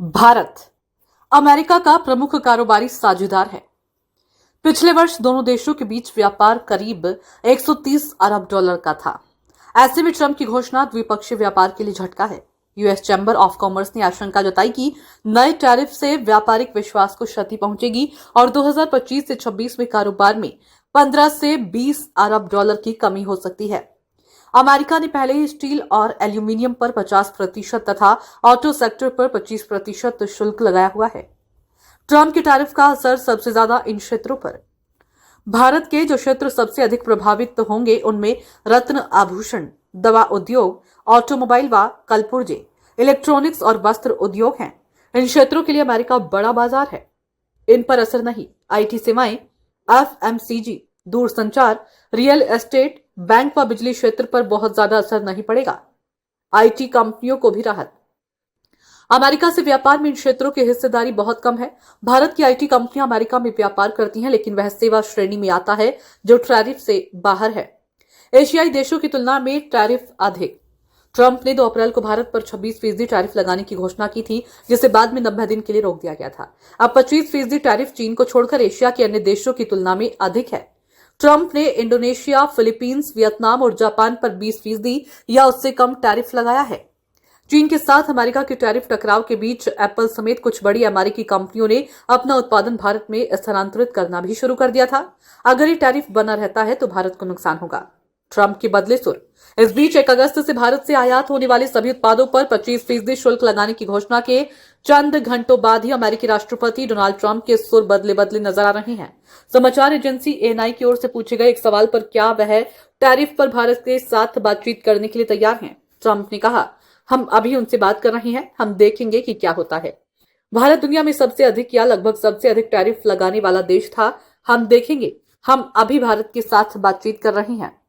Bharat America का प्रमुख कारोबारी साझेदार है। पिछले वर्ष दोनों देशों के बीच व्यापार करीब 130 अरब डॉलर का था। ऐसे में ट्रंप की घोषणा द्विपक्षीय व्यापार के लिए झटका है। यूएस चैम्बर ऑफ कॉमर्स ने आशंका जताई कि नए टैरिफ से व्यापारिक विश्वास को क्षति पहुंचेगी और 2025 से 26 में कारोबार में 15 से 20 अरब डॉलर की कमी हो सकती है। अमेरिका ने पहले ही स्टील और एल्यूमीनियम पर 50% तथा ऑटो सेक्टर पर 25% शुल्क लगाया हुआ है। ट्रंप के टैरिफ का असर सबसे ज्यादा इन क्षेत्रों पर। भारत के जो क्षेत्र सबसे अधिक प्रभावित होंगे उनमें रत्न आभूषण, दवा उद्योग, ऑटोमोबाइल व कलपुर्जे, इलेक्ट्रॉनिक्स और वस्त्र उद्योग हैं। इन क्षेत्रों के लिए अमेरिका बड़ा बाजार है। इन पर असर नहीं। आईटी सेवाएं, एफएमसीजी, दूरसंचार, रियल एस्टेट, बैंक व बिजली क्षेत्र पर बहुत ज्यादा असर नहीं पड़ेगा। आईटी कंपनियों को भी राहत। अमेरिका से व्यापार में इन क्षेत्रों की हिस्सेदारी बहुत कम है। भारत की आईटी कंपनियां अमेरिका में व्यापार करती हैं, लेकिन वह सेवा श्रेणी में आता है जो टैरिफ से बाहर है। एशियाई देशों की तुलना में टैरिफ अधिक। ट्रंप ने 2 अप्रैल को भारत पर 26% टैरिफ लगाने की घोषणा की थी, जिसे बाद में 90 दिन के लिए रोक दिया गया था। अब 25% टैरिफ चीन को छोड़कर एशिया के अन्य देशों की तुलना में अधिक है। ट्रंप ने इंडोनेशिया, फिलीपींस, वियतनाम और जापान पर 20% या उससे कम टैरिफ लगाया है। चीन के साथ अमेरिका के टैरिफ टकराव के बीच एप्पल समेत कुछ बड़ी अमेरिकी कंपनियों ने अपना उत्पादन भारत में स्थानांतरित करना भी शुरू कर दिया था। अगर ये टैरिफ बना रहता है तो भारत को नुकसान होगा। ट्रंप के बदले सुर। इस बीच 1 अगस्त से भारत से आयात होने वाले सभी उत्पादों पर 25% शुल्क लगाने की घोषणा के चंद घंटों बाद ही अमेरिकी राष्ट्रपति डोनाल्ड ट्रंप के सुर बदले बदले नजर आ रहे हैं। समाचार एजेंसी एएनआई की ओर से पूछे गए एक सवाल पर क्या वह टैरिफ पर भारत के साथ बातचीत करने के लिए तैयार हैं, ट्रंप ने कहा, हम अभी उनसे बात कर रहे हैं, हम देखेंगे कि क्या होता है। भारत दुनिया में सबसे अधिक या लगभग सबसे अधिक टैरिफ लगाने वाला देश था। हम देखेंगे। हम अभी भारत के साथ बातचीत कर रहे हैं।